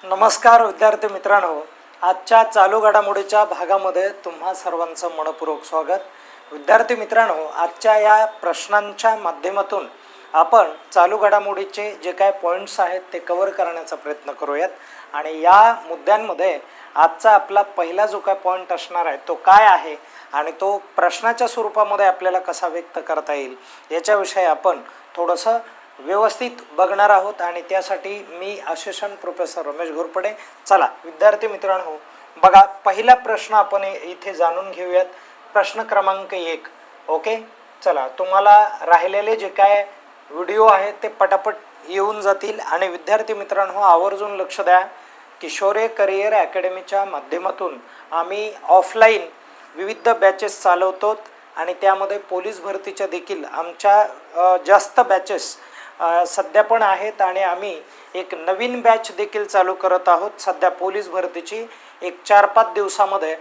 नमस्कार विद्यार्थी मित्रांनो, आजच्या चालू घडामोडीच्या भागामध्ये तुम्हा सर्वांचं मनपूर्वक स्वागत. विद्यार्थी मित्रांनो, आजच्या या प्रश्नांच्या माध्यमातून आपण चालू घडामोडीचे जे काय पॉईंट्स आहेत ते कव्हर करण्याचा प्रयत्न करूयात. आणि या मुद्द्यांमध्ये आजचा आपला पहिला जो काय पॉईंट असणार आहे तो काय आहे आणि तो प्रश्नाच्या स्वरूपामध्ये आपल्याला कसा व्यक्त करता येईल याच्याविषयी आपण थोडंसं व्यवस्थित बघणार आहोत. आणि त्यासाठी मी असिस्टंट प्रोफेसर रमेश घोरपडे. चला विद्यार्थी मित्रांनो, बघा पहिला प्रश्न आपण इथे जाणून घेऊयात. प्रश्न क्रमांक 1. ओके, चला तुम्हाला राहिलेले जे काय व्हिडिओ आहेत ते पटापट येऊन जातील. आणि विद्यार्थी मित्रांनो, आवर्जून लक्ष द्या की शौर्य करिअर अकॅडमीच्या माध्यमातून आम्ही ऑफलाईन विविध बॅचेस चालवतो आणि त्यामध्ये पोलीस भरतीच्या देखील आमच्या जास्त बॅचेस सध्या पण आहेत. आणि आम्ही एक नवीन बॅच देखील चालू करत आहोत सध्या पोलीस भरतीची एक 4-5 दिवसामध्ये.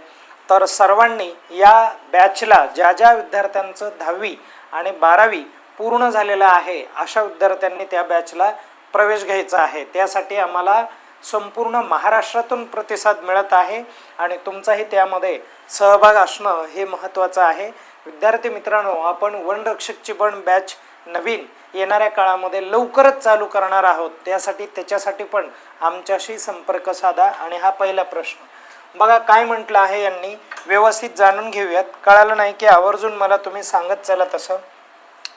तर सर्वांनी या बॅचला, ज्या ज्या विद्यार्थ्यांचं 10वी आणि 12वी पूर्ण झालेलं आहे अशा विद्यार्थ्यांनी त्या बॅचला प्रवेश घ्यायचा आहे. त्यासाठी आम्हाला संपूर्ण महाराष्ट्रातून प्रतिसाद मिळत आहे आणि तुमचाही त्यामध्ये सहभाग असणं हे महत्त्वाचं आहे. विद्यार्थी मित्रांनो, आपण वनरक्षकची पण बॅच नवीन येणाऱ्या काळामध्ये लवकरच चालू करणार आहोत. त्याच्यासाठी पण आमच्याशी संपर्क साधा. आणि हा पहिला प्रश्न बघा काय म्हटलं आहे यांनी, व्यवस्थित जाणून घेऊयात. कळालं नाही की आवर्जून मला तुम्ही सांगत चला तसं.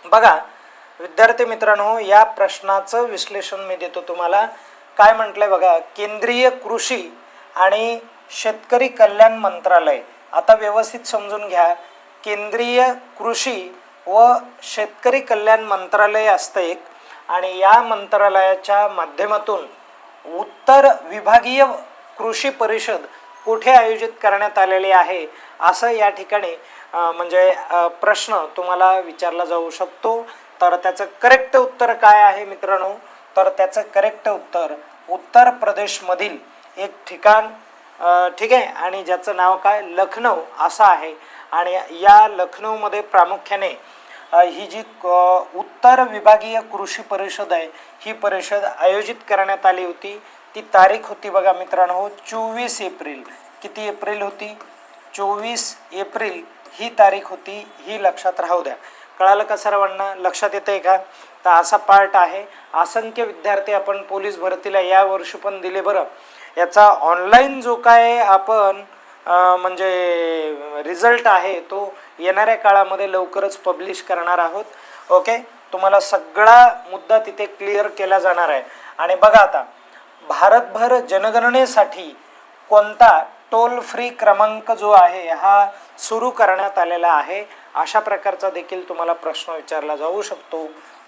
बघा विद्यार्थी मित्रांनो, या प्रश्नाचं विश्लेषण मी देतो तुम्हाला. काय म्हटलंय बघा, केंद्रीय कृषी आणि शेतकरी कल्याण मंत्रालय. आता व्यवस्थित समजून घ्या, केंद्रीय कृषी व शेतकरी कल्याण मंत्रालय असतं एक. आणि या मंत्रालयाच्या माध्यमातून उत्तर विभागीय कृषी परिषद कुठे आयोजित करण्यात आलेली आहे असं या ठिकाणी म्हणजे प्रश्न तुम्हाला विचारला जाऊ शकतो. तर त्याचं करेक्ट उत्तर काय आहे मित्रांनो, तर त्याचं करेक्ट उत्तर उत्तर प्रदेशमधील एक ठिकाण ठीक आहे, आणि ज्याचं नाव काय लखनौ असं आहे. आणि या लखनौमध्ये प्रामुख्याने ही जी उत्तर विभागीय कृषी परिषद आहे ही परिषद आयोजित करण्यात आली होती. ती तारीख होती बघा मित्रांनो 24 एप्रिल. किती एप्रिल होती? 24 एप्रिल ही तारीख होती. ही लक्षात राहू द्या. कळालं का सर्वांना? लक्षात येतंय का? तर असा पार्ट आहे. असंख्य विद्यार्थी आपण पोलीस भरतीला या वर्षी पण दिले बरं. याचा ऑनलाईन जो काय आपण म्हणजे रिझल्ट आहे तो येणाऱ्या काळामध्ये लवकरच पब्लिश करणार आहोत. ओके, तुम्हाला सगळा मुद्दा तिथे क्लिअर केला जाणार आहे. आणि बघा आता, भारतभर जनगणनेसाठी कोणता टोल फ्री क्रमांक जो आहे हा सुरू करण्यात आलेला आहे अशा प्रकारचा देखील तुम्हाला प्रश्न विचारला जाऊ शकतो.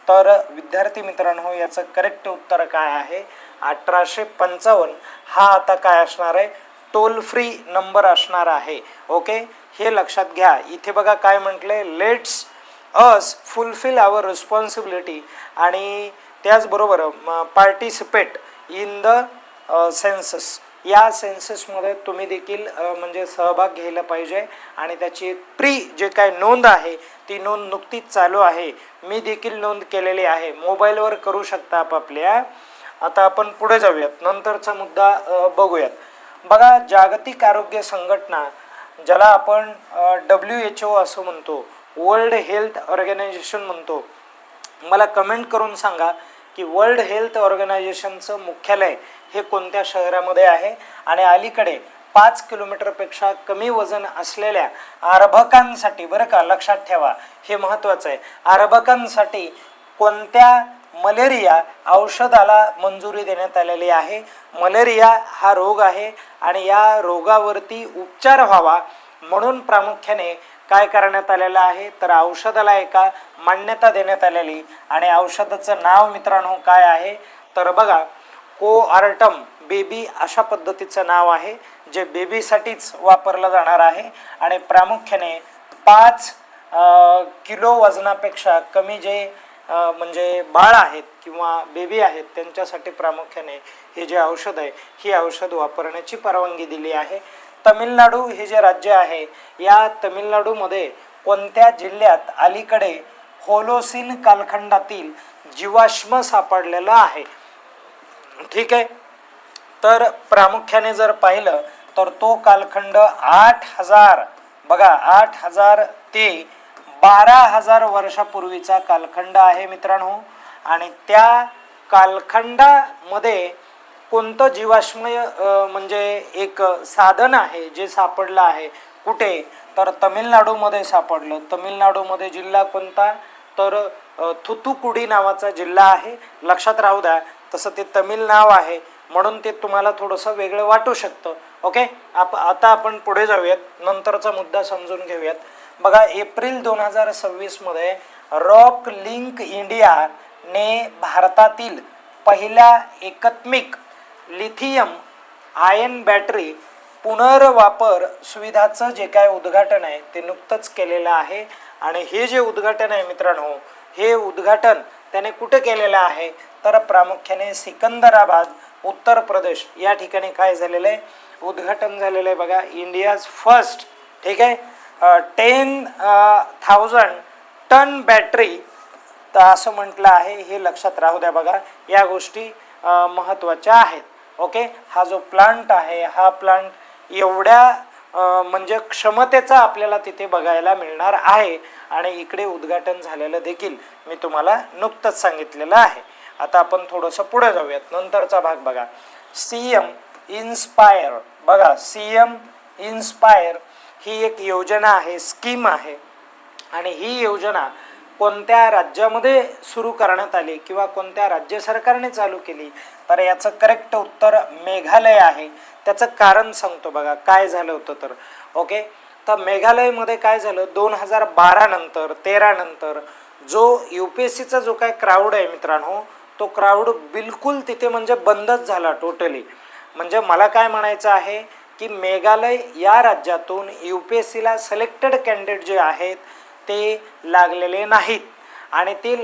तर विद्यार्थी मित्रांनो, याचं करेक्ट उत्तर काय आहे? 1855 हा आता काय असणार आहे? टोल फ्री नंबर असणार आहे. ओके, हे लक्षात घ्या. इथे बघा काय म्हटलंय, let's us fulfil our responsibility. आणि त्याचबरोबर पार्टिसिपेट इन द सेन्सस. या सेन्ससमध्ये तुम्ही देखील म्हणजे सहभाग घ्यायला पाहिजे. आणि त्याची प्री जे काय नोंद आहे ती नोंद नुकतीच चालू आहे. मी देखील नोंद केलेली आहे. मोबाईलवर करू शकता आपापल्या. आता आपण पुढे जाऊयात, नंतरचा मुद्दा बघूयात. बघा, जागतिक आरोग्य संघटना ज्याला आपण WHO असं म्हणतो, वर्ल्ड हेल्थ ऑर्गनायझेशन म्हणतो. मला कमेंट करून सांगा की वर्ल्ड हेल्थ ऑर्गनायझेशनचं मुख्यालय हे कोणत्या शहरामध्ये आहे. आणि अलीकडे 5 किलोमीटरपेक्षा कमी वजन असलेल्या अर्भकांसाठी, बरं का लक्षात ठेवा हे महत्त्वाचं आहे, अर्भकांसाठी कोणत्या मलेरिया औषधाला मंजुरी देण्यात आलेली आहे. मलेरिया हा रोग आहे आणि या रोगावरती उपचार व्हावा म्हणून प्रामुख्याने काय करण्यात आलेलं आहे, तर औषधाला एका मान्यता देण्यात आलेली. आणि औषधाचं नाव मित्रांनो काय आहे, तर बघा कोआर्टम बेबी अशा पद्धतीचं नाव आहे, जे बेबीसाठीच वापरलं जाणार आहे. आणि प्रामुख्याने 5 किलो वजनापेक्षा कमी जे म्हणजे बाळ आहेत किंवा बेबी आहेत त्यांच्यासाठी प्रामुख्याने हे जे औषध आहे ही औषध वापरण्याची परवानगी दिली आहे. तमिळनाडू हे जे राज्य आहे, या तमिळनाडूमध्ये कोणत्या जिल्ह्यात अलीकडे होलोसिन कालखंडातील जीवाश्म सापडलेला आहे? ठीक आहे, तर प्रामुख्याने जर पाहिलं तर तो कालखंड 8,000 बघा 8,000 ते 12,000 वर्षापूर्वीचा कालखंड आहे मित्रांनो. आणि त्या कालखंडामध्ये कोणतं जीवाश्मय म्हणजे एक साधन आहे जे सापडलं आहे कुठे, तर तमिळनाडूमध्ये सापडलं. तमिळनाडूमध्ये जिल्हा कोणता, तर थुथुकुडी नावाचा जिल्हा आहे. लक्षात राहू द्या, तसं ते तमिळ नाव आहे म्हणून ते तुम्हाला थोडंसं वेगळं वाटू शकतं. ओके, आता आपण पुढे जाऊयात, नंतरचा मुद्दा समजून घेऊयात. बघा एप्रिल 2026 मध्ये रॉक लिंक इंडियाने भारतातील पहिल्या एकात्मिक लिथियम आयन बॅटरी पुनर्वापर सुविधाचं जे काय उद्घाटन आहे ते नुकतंच केलेलं आहे. आणि हे जे उद्घाटन आहे मित्रांनो, हे उद्घाटन त्याने कुठे केलेलं आहे, तर प्रामुख्याने सिकंदराबाद उत्तर प्रदेश या ठिकाणी काय झालेलं आहे, उद्घाटन झालेलं आहे. बघा इंडियाज फर्स्ट, ठीक आहे, 10,000 टन बॅटरी, तर असं म्हटलं आहे. हे लक्षात राहू द्या. बघा या गोष्टी महत्त्वाच्या आहेत. ओके, हा जो प्लांट आहे, हा प्लांट एवढ्या म्हणजे क्षमतेचा आपल्याला तिथे बघायला मिळणार आहे. आणि इकडे उद्घाटन झालेलं देखील मी तुम्हाला नुकतंच सांगितलेलं आहे. आता आपण थोडंसं पुढे जाऊयात, नंतरचा भाग बघा. CM इन्स्पायर, बघा CM इन्स्पायर ही एक योजना आहे, स्कीम आहे. आणि ही योजना कोणत्या राज्यामध्ये सुरू करण्यात आली किंवा कोणत्या राज्य सरकारने चालू केली, तर याचं करेक्ट उत्तर मेघालय आहे. त्याचं कारण सांगतो बघा काय झालं होतं तर. ओके, तर मेघालयमध्ये काय झालं, 2012 नंतर 13 नंतर जो UPSCचा जो काय क्राऊड आहे मित्रांनो, तो क्राऊड बिलकुल तिथे म्हणजे बंदच झाला टोटली. म्हणजे मला काय म्हणायचं आहे की मेघालय या राज्यातून UPSCला सिलेक्टेड कॅन्डिडेट जे आहेत ते लागलेले नाहीत. आणि ते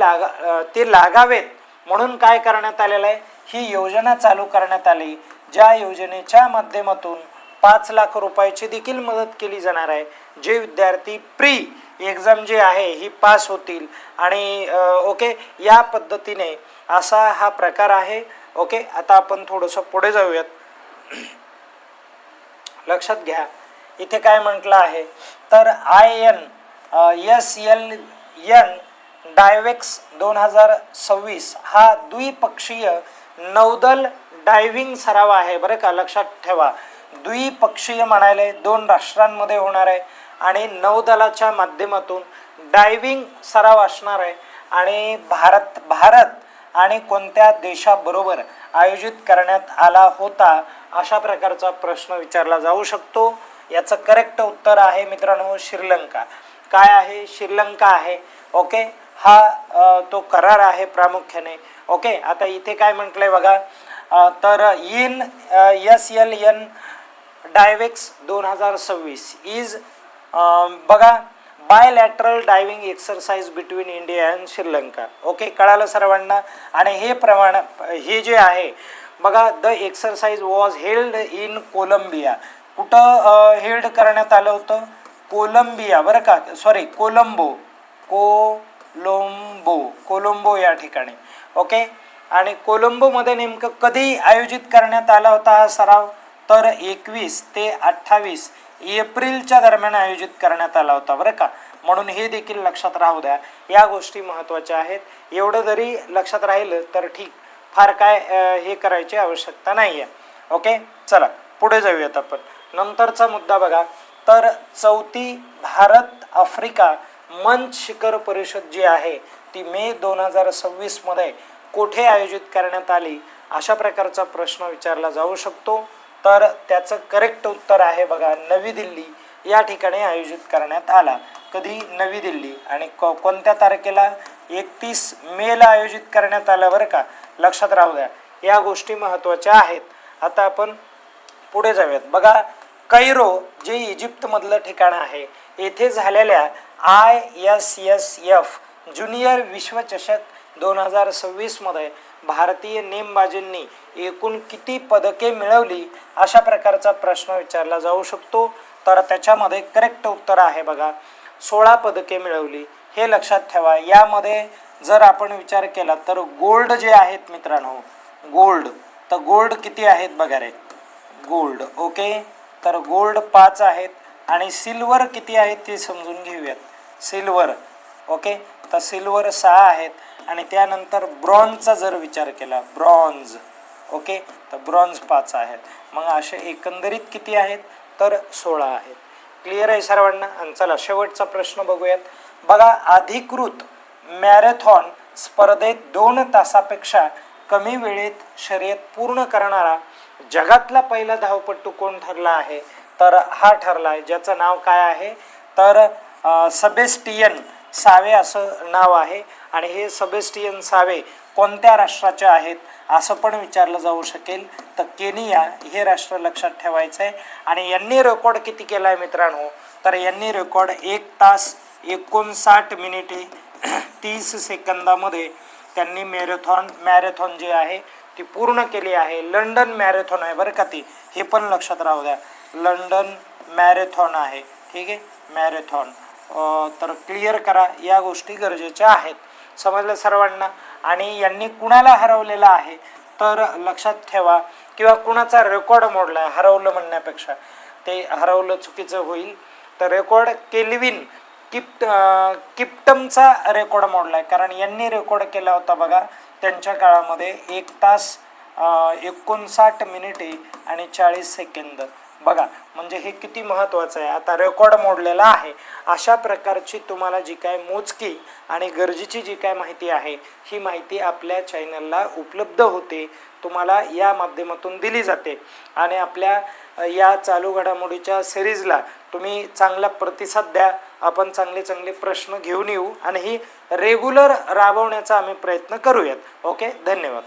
लागावेत म्हणून काय करण्यात आलेलं आहे, ही योजना चालू करण्यात आली, ज्या योजनेच्या माध्यमातून 5 लाख रुपयाची देखील मदत केली जाणार आहे. जे विद्यार्थी प्री एक्झाम जे आहे ही पास होतील. आणि ओके, या पद्धतीने असा हा प्रकार आहे. ओके, आता आपण थोडंसं पुढे जाऊयात. लक्षात घ्या इथे काय म्हटलं आहे, तर INSLN डायवेक्स 2026 हा द्विपक्षीय नौदल डायव्हिंग सराव आहे बरं का. लक्षात ठेवा, द्विपक्षीय म्हणायला 2 राष्ट्रांमध्ये होणार आहे आणि नौदलाच्या माध्यमातून डायव्हिंग सराव असणार आहे. आणि भारत आणि कोणत्या देशाबरोबर आयोजित करण्यात आला होता, अशा प्रकारचा प्रश्न विचारला जाऊ शकतो. याचं करेक्ट उत्तर आहे मित्रांनो श्रीलंका. काय आहे, श्रीलंका आहे. ओके, हा तो करार आहे प्रामुख्याने. ओके, आता इथे काय म्हटलंय बघा, तर INSLN डायवेक्स 2026 इज बघा bilateral diving exercise between India and Sri Lanka. Okay, कळालं सर्वांना. आणि हे जे आहे बघा, the exercise was held in Colombia. कुठं हेल्ड करण्यात आलं होतं, कोलंबिया बरं का, सॉरी कोलंबो या ठिकाणी. ओके, आणि कोलंबोमध्ये नेमकं कधी आयोजित करण्यात आला होता हा सराव, तर 21 ते 28 एप्रिलच्या दरम्यान आयोजित करण्यात आला होता बरं का. म्हणून हे देखील लक्षात राहू द्या, या गोष्टी महत्त्वाच्या आहेत. एवढं जरी लक्षात राहिलं तर ठीक, फार काय हे करायची आवश्यकता नाही आहे. ओके, चला पुढे जाऊयात आपण. नंतरचा मुद्दा बघा, तर 4थी भारत आफ्रिका मंच शिखर परिषद जी आहे ती मे 2026 मध्ये कोठे आयोजित करण्यात आली, अशा प्रकारचा प्रश्न विचारला जाऊ शकतो. तर त्याचं करेक्ट उत्तर आहे बघा नवी दिल्ली या ठिकाणी आयोजित करण्यात आला. कधी, नवी दिल्ली. आणि कोणत्या तारखेला, 31 मेला आयोजित करण्यात आलं बरं का. लक्षात राहू द्या, या गोष्टी महत्त्वाच्या आहेत. आता आपण पुढे जाऊयात. बघा कैरो जे इजिप्तमधलं ठिकाण आहे, येथे झालेल्या ISSF ज्युनियर विश्वचषक 2026 मध्ये भारतीय नेमबाजींनी एकूण किती पदके मिळवली, अशा प्रकारचा प्रश्न विचारला जाऊ शकतो. तर त्याच्यामध्ये करेक्ट उत्तर आहे बघा 16 पदके मिळवली. हे लक्षात ठेवा. यामध्ये जर आपण विचार केला तर गोल्ड जे आहेत मित्रांनो, गोल्ड तर गोल्ड किती आहेत बघा रे, गोल्ड ओके, तर गोल्ड 5 आहेत आणि सिल्वर किती आहेत ते समजून घेऊयात. सिल्वर ओके, तर सिल्वर 6 आहेत आणि त्यानंतर ब्रॉन्झचा जर विचार केला, ब्रॉन्झ ओके, तर ब्रॉन्झ 5 आहेत. मग असे एकंदरीत किती आहेत तर 16 आहेत. क्लिअर आहे सर्वांना. आणि चला शेवटचा प्रश्न बघूयात. बघा, अधिकृत मॅरेथॉन स्पर्धेत 2 तासापेक्षा कमी वेळेत शर्यत पूर्ण करणारा जगातला पहिला धावपटू कोण ठरला आहे तर हा ठरला आहे, ज्याचं नाव काय आहे तर सेबॅस्टियन सावे असं नाव आहे. आणि हे सेबॅस्टियन सावे कोणत्या राष्ट्राचे आहेत असं पण विचारलं जाऊ शकेल, तर केनिया हे राष्ट्र लक्षात ठेवायचं आहे. आणि यांनी रेकॉर्ड किती केला आहे मित्रांनो तर यांनी रेकॉर्ड 1 तास 59 मिनिटे 30 सेकंदामध्ये त्यांनी मॅरेथॉन जे आहे ती पूर्ण केली आहे. लंडन मॅरेथॉन आहे बरं का ती, हे पण लक्षात राहू द्या, लंडन मॅरेथॉन आहे. ठीक आहे, मॅरेथॉन. तर क्लिअर करा, या गोष्टी गरजेच्या आहेत. समजलं सर्वांना. आणि यांनी कुणाला हरवलेलं आहे तर लक्षात ठेवा, किंवा कुणाचा रेकॉर्ड मोडला आहे, हरवलं म्हणण्यापेक्षा ते हरवलं चुकीचं होईल. तर रेकॉर्ड केल्विन किप्टमचा रेकॉर्ड मोडला आहे, कारण यांनी रेकॉर्ड केला होता बघा त्यांच्या काळामध्ये 1 तास 59 मिनिटे आणि 40 सेकंद. बघा म्हणजे हे किती महत्त्वाचं आहे. आता रेकॉर्ड मोडलेला आहे. अशा प्रकारची तुम्हाला जी काय मोजकी आणि गरजेची जी काय माहिती आहे ही माहिती आपल्या चॅनलला उपलब्ध होते, तुम्हाला या माध्यमातून दिली जाते. आणि आपल्या या चालू घडामोडीच्या सिरीजला तुम्ही चांगला प्रतिसाद द्या. आपण चांगले प्रश्न घेऊन येऊ आणि ही रेग्युलर राबवण्याचा आम्ही प्रयत्न करूयात. ओके, धन्यवाद.